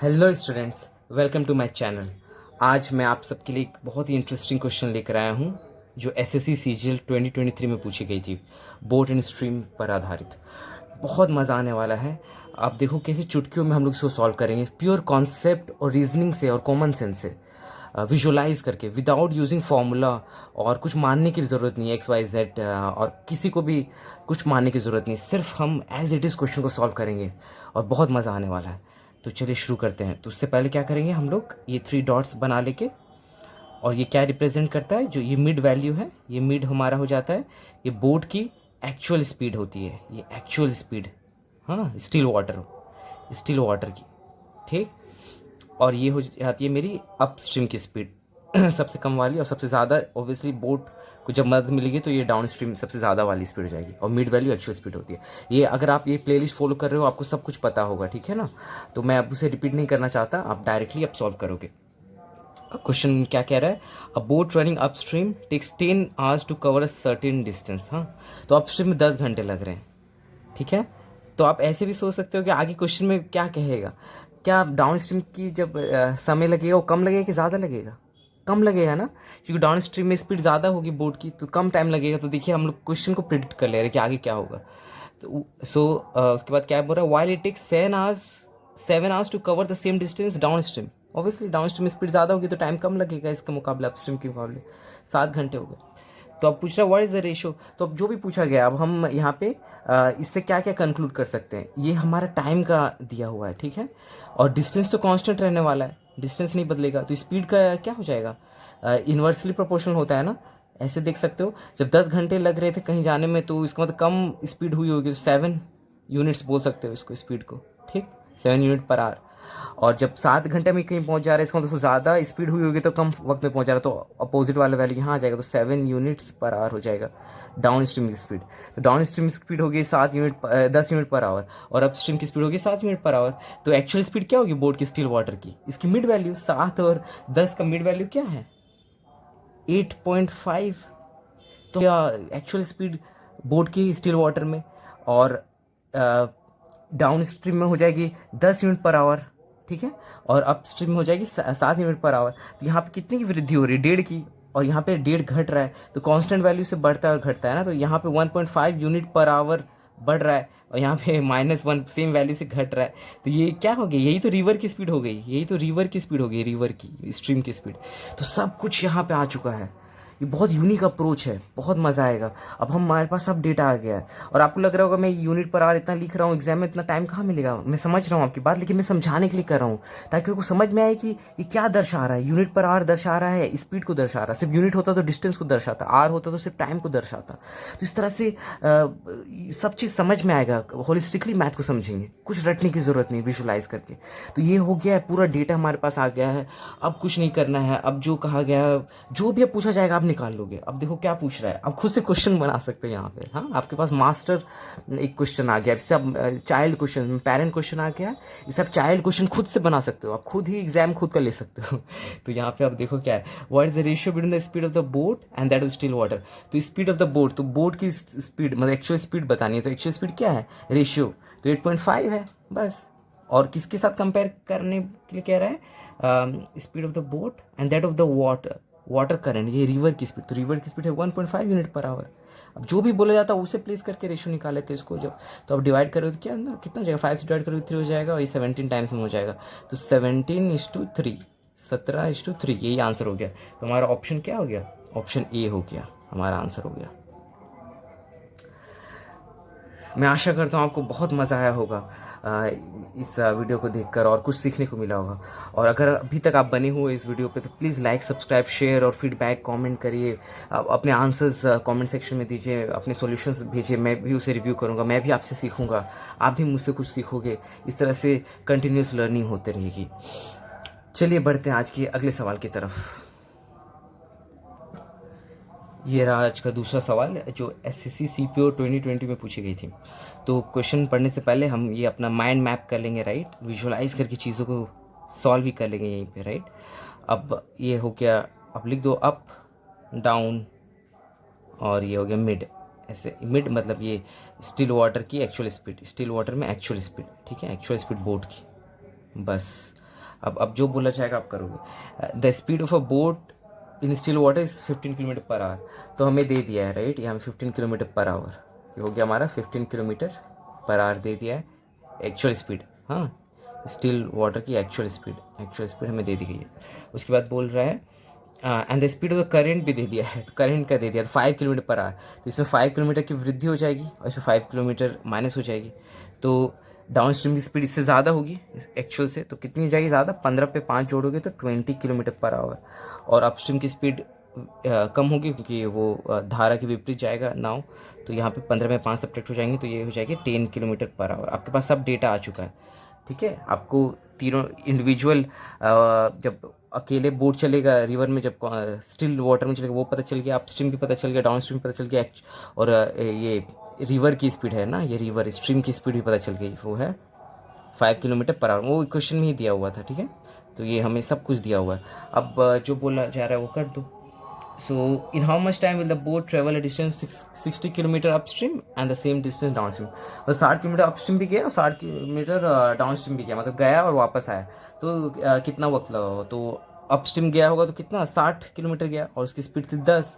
Hello students, welcome to my channel. आज मैं आप सबके लिए एक बहुत ही इंटरेस्टिंग क्वेश्चन लेकर आया हूँ जो एसएससी सीजीएल 2023 में पूछी गई थी, बोट एंड स्ट्रीम पर आधारित। बहुत मज़ा आने वाला है। आप देखो कैसे चुटकियों में हम लोग इसको सॉल्व करेंगे, प्योर कॉन्सेप्ट और रीजनिंग से और कॉमन सेंस से, विजुलाइज करके, विदाउट यूजिंग फार्मूला। और कुछ मानने की ज़रूरत नहीं है, एक्स वाई जेड, और किसी को भी कुछ मानने की ज़रूरत नहीं, सिर्फ हम एज इट इज़ क्वेश्चन को सॉल्व करेंगे और बहुत मज़ा आने वाला है। तो चलिए शुरू करते हैं। तो उससे पहले क्या करेंगे हम लोग, ये 3 डॉट्स बना लेके, और ये क्या रिप्रेजेंट करता है, जो ये मिड वैल्यू है, ये मिड हमारा हो जाता है, ये बोट की एक्चुअल स्पीड होती है, ये एक्चुअल स्पीड, हाँ, स्टिल वाटर की, ठीक। और ये हो जाती है मेरी अपस्ट्रीम की स्पीड सबसे कम वाली, और सबसे ज़्यादा ऑब्वियसली बोट को जब मदद मिलेगी तो ये डाउन स्ट्रीम सबसे ज़्यादा वाली स्पीड हो जाएगी, और मिड वैल्यू एक्चुअल स्पीड होती है। ये अगर आप ये प्लेलिस्ट फॉलो कर रहे हो आपको सब कुछ पता होगा, ठीक है ना। तो मैं अब उसे रिपीट नहीं करना चाहता, आप डायरेक्टली अब सॉल्व करोगे। क्वेश्चन क्या कह रहा है, a boat running upstream takes 10 hours to cover a certain distance. हाँ, तो अपस्ट्रीम में 10 घंटे लग रहे हैं, ठीक है। तो आप ऐसे भी सोच सकते हो कि आगे क्वेश्चन में क्या कहेगा, क्या डाउन स्ट्रीम की जब समय लगेगा वो कम लगेगा कि ज़्यादा लगेगा? कम लगेगा ना, क्योंकि डाउन स्ट्रीम में स्पीड ज़्यादा होगी बोट की, तो कम टाइम लगेगा। तो देखिए हम लोग क्वेश्चन को प्रिडिक्ट कर ले रहे हैं कि आगे क्या होगा। तो उसके बाद क्या बोल रहा है, while it takes 7 hours to cover the same distance downstream. Obviously downstream में स्पीड ज़्यादा होगी तो टाइम कम लगेगा इसके मुकाबले, अपस्ट्रीम के मुकाबले 7 घंटे हो गए। तो अब पूछ रहा है व्हाट इज़ द रेशियो। तो अब जो भी पूछा गया, अब हम यहाँ पे इससे क्या क्या कंक्लूड कर सकते हैं, ये हमारा टाइम का दिया हुआ है, ठीक है। और डिस्टेंस तो कांस्टेंट रहने वाला है, डिस्टेंस नहीं बदलेगा, तो स्पीड का क्या हो जाएगा, इन्वर्सली प्रोपोर्शनल होता है ना। ऐसे देख सकते हो, जब 10 घंटे लग रहे थे कहीं जाने में तो इसका मतलब कम स्पीड हुई होगी, तो 7 यूनिट्स बोल सकते हो इसको, स्पीड को, ठीक, 7 यूनिट पर आवर। और जब 7 घंटे में कहीं पहुंच जा रहा है इसका मतलब ज़्यादा स्पीड हुई होगी तो कम वक्त में पहुंच जा रहा है, तो अपोजिट वाला वैल्यू यहाँ आ जाएगा, तो 7 यूनिट्स पर आवर हो जाएगा डाउन स्ट्रीम की स्पीड। तो डाउन स्ट्रीम स्पीड होगी 10 यूनिट पर आवर, और अप स्ट्रीम की स्पीड होगी 7 यूनिट पर आवर। तो एक्चुअल स्पीड क्या होगी बोट की स्टिल वाटर की, इसकी मिड वैल्यू 7 और 10 का मिड वैल्यू क्या है, 8.5। तो एक्चुअल स्पीड बोट की स्टिल वाटर में, और डाउन स्ट्रीम में हो जाएगी 10 यूनिट पर आवर, ठीक है, और अप स्ट्रीम में हो जाएगी 7 यूनिट पर आवर। तो यहाँ पे कितनी की वृद्धि हो रही है, 1.5 की, और यहाँ पे 1.5 घट रहा है, तो कांस्टेंट वैल्यू से बढ़ता है और घटता है ना। तो यहाँ पे 1.5 यूनिट पर आवर बढ़ रहा है, और यहाँ पे -1 सेम वैल्यू से घट रहा है। तो ये क्या हो गया, यही तो रिवर की स्पीड हो गई, यही तो रिवर की स्पीड हो गई, रिवर की स्ट्रीम की स्पीड। तो सब कुछ यहाँ पे आ चुका है। ये बहुत यूनिक अप्रोच है, बहुत मज़ा आएगा। अब हमारे पास सब डेटा आ गया है, और आपको लग रहा होगा मैं यूनिट पर आवर इतना लिख रहा हूँ, एग्जाम में इतना टाइम कहाँ मिलेगा। मैं समझ रहा हूँ आपकी बात, लेकिन मैं समझाने के लिए कर रहा हूँ, ताकि उनको समझ में आए कि ये क्या दर्शा रहा है। यूनिट पर आवर दर्शा रहा है स्पीड को दर्शा रहा है, सिर्फ यूनिट होता तो डिस्टेंस को दर्शाता, आर होता तो सिर्फ टाइम को दर्शाता। तो इस तरह से सब चीज़ समझ में आएगा, होलिस्टिकली मैथ को समझेंगे, कुछ रटने की ज़रूरत नहीं, विजुलाइज करके। तो ये हो गया है, पूरा डेटा हमारे पास आ गया है। अब कुछ नहीं करना है, अब जो कहा गया है, जो भी अब पूछा जाएगा आप निकाल लोगे। अब देखो क्या पूछ रहा है, आप खुद से क्वेश्चन बना सकते हैं यहाँ पे। हाँ, आपके पास मास्टर एक क्वेश्चन आ गया, इससे अब चाइल्ड क्वेश्चन, पेरेंट क्वेश्चन आ गया, इससे आप चाइल्ड क्वेश्चन खुद से बना सकते हो, आप खुद ही एग्जाम खुद का ले सकते हो तो यहाँ पे आप देखो क्या है, what is the ratio between the speed of the boat and that of still water. तो स्पीड ऑफ द बोट, तो बोट की स्पीड मतलब एक्चुअल स्पीड बतानी है, तो एक्चुअल स्पीड क्या है, रेशियो, तो 8.5 है बस। और किसके साथ कंपेयर करने के लिए कह रहा है, speed of the boat and that of the water current, ये रिवर की स्पीड, तो रिवर की स्पीड है 1.5 यूनिट पर आवर। अब जो भी बोला जाता है उसे प्लेस करके रेशियो निकाल लेते हैं इसको जब। तो अब डिवाइड करोगे तो क्या ना, कितना हो जाएगा, 5 से डिवाइड करोगे 3 हो जाएगा, और ये 17 टाइम्स में हो जाएगा, तो 17:3, 17:3, यही आंसर हो गया। तो हमारा ऑप्शन क्या हो गया, ऑप्शन ए हो गया, हमारा आंसर हो गया। मैं आशा करता हूँ आपको बहुत मज़ा आया होगा इस वीडियो को देखकर, और कुछ सीखने को मिला होगा। और अगर अभी तक आप बने हुए इस वीडियो पे तो प्लीज़ लाइक, सब्सक्राइब, शेयर और फीडबैक कमेंट करिए। अपने आंसर्स कमेंट सेक्शन में दीजिए, अपने सॉल्यूशंस भेजिए, मैं भी उसे रिव्यू करूँगा, मैं भी आपसे सीखूँगा, आप भी मुझसे कुछ सीखोगे। इस तरह से कंटिन्यूस लर्निंग होती रहेगी। चलिए बढ़ते हैं आज के अगले सवाल की तरफ। ये रहा आज का दूसरा सवाल जो एसएससी सीपीओ 2020 में पूछी गई थी। तो क्वेश्चन पढ़ने से पहले हम ये अपना माइंड मैप कर लेंगे, राइट, विजुलाइज करके चीज़ों को सॉल्व भी कर लेंगे यहीं पे, राइट। अब ये हो गया, अब लिख दो अप, डाउन, और ये हो गया मिड। ऐसे मिड मतलब ये स्टिल वाटर की एक्चुअल स्पीड, स्टिल वाटर में एक्चुअल स्पीड, ठीक है, एक्चुअल स्पीड बोट की, बस। अब जो बोला जाएगा आप करोगे। The speed of a boat in still water is 15 kilometre per hour. तो हमें दे दिया है राइट, यहाँ 15 किलोमीटर पर आवर, ये हो गया हमारा 15 किलोमीटर पर आवर दे दिया है एक्चुअल स्पीड। हाँ, स्टिल वाटर की एक्चुअल स्पीड हमें दे दी गई है। उसके बाद बोल रहा है and the speed of the current भी दे दिया है, तो करेंट का दे दिया तो 5 किलोमीटर पर आवर। तो इसमें 5 किलोमीटर की वृद्धि हो जाएगी और इसमें 5 किलोमीटर माइनस हो जाएगी। तो डाउन स्ट्रीम की स्पीड इससे ज़्यादा होगी एक्चुअल से, तो कितनी हो जाएगी ज़्यादा, 15 पे 5 जोड़ोगे तो 20 किलोमीटर पर आवर। और अपस्ट्रीम की स्पीड कम होगी क्योंकि वो धारा के विपरीत जाएगा नाव, तो यहाँ पे 15 में 5 सब्ट्रैक्ट हो जाएंगे तो ये हो जाएगी 10 किलोमीटर पर आवर। आपके पास सब डेटा आ चुका है, ठीक है। आपको तीनों इंडिविजुअल जब अकेले बोट चलेगा रिवर में, जब स्टिल वाटर में चलेगा वो पता चल गया, अपस्ट्रीम भी पता चल गया, डाउन स्ट्रीम पता चल गया, और ये रिवर की स्पीड है ना, ये रिवर स्ट्रीम की स्पीड भी पता चल गई, वो है 5 किलोमीटर पर आवर। वो क्वेश्चन में ही दिया हुआ था, ठीक है। तो ये हमें सब कुछ दिया हुआ है। अब जो बोला जा रहा है वो कर दो। So, in how much time will the boat travel a distance 60 kilometre upstream and the same distance downstream. तो 60 किलोमीटर अपस्ट्रीम भी गया और 60 किलोमीटर डाउनस्ट्रीम भी गया, मतलब गया और वापस आया। तो कितना वक्त लगा होगा, तो अपस्ट्रीम गया होगा तो कितना 60 किलोमीटर गया और उसकी स्पीड थी 10,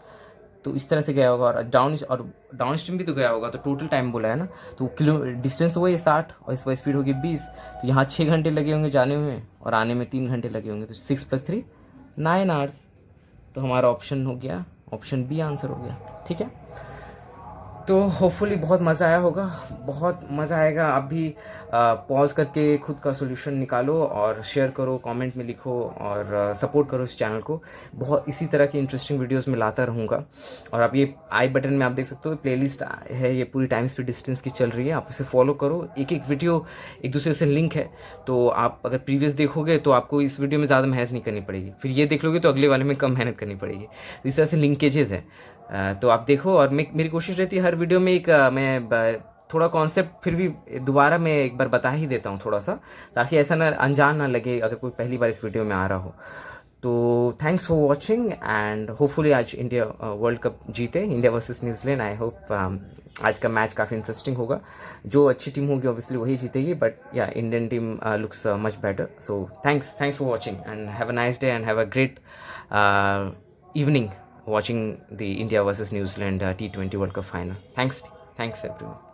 तो इस तरह से गया होगा। और डाउन स्ट्रीम भी तो गया होगा, तो टोटल टाइम बोला है ना, तो किलो डिस्टेंस तो वही 60 और इस पर स्पीड होगी 20। तो यहाँ 6 घंटे लगे होंगे जाने में और आने में 3 घंटे लगे होंगे, तो 6 + 3 9 आवर्स। तो हमारा ऑप्शन हो गया, ऑप्शन बी आंसर हो गया, ठीक है। तो होपफुली बहुत मज़ा आया होगा, बहुत मज़ा आएगा। आप भी पॉज करके खुद का सोल्यूशन निकालो और शेयर करो, कमेंट में लिखो और सपोर्ट करो इस चैनल को। बहुत इसी तरह की इंटरेस्टिंग वीडियोस में लाता रहूँगा। और आप ये आई बटन में आप देख सकते हो प्लेलिस्ट है, ये पूरी टाइम स्पीड डिस्टेंस की चल रही है, आप इसे फॉलो करो। एक एक वीडियो एक दूसरे से लिंक है, तो आप अगर प्रीवियस देखोगे तो आपको इस वीडियो में ज़्यादा मेहनत नहीं करनी पड़ेगी, फिर ये देख लोगे तो अगले वाले में कम मेहनत करनी पड़ेगी। तो इस तरह से लिंकेजेस है, तो आप देखो। और मेरी कोशिश रहती है हर वीडियो में एक थोड़ा कॉन्सेप्ट फिर भी दोबारा मैं एक बार बता ही देता हूँ थोड़ा सा, ताकि ऐसा ना अनजान ना लगे अगर कोई पहली बार इस वीडियो में आ रहा हो। तो thanks for watching and hopefully आज इंडिया वर्ल्ड कप जीते, India versus New Zealand. I hope आज का मैच काफ़ी इंटरेस्टिंग होगा। जो अच्छी टीम होगी ऑब्वियसली वही जीतेगी, बट या Indian team looks much better. So thanks for watching and have a nice day and have a great evening watching the India versus New Zealand T20 World Cup final. Thanks everyone.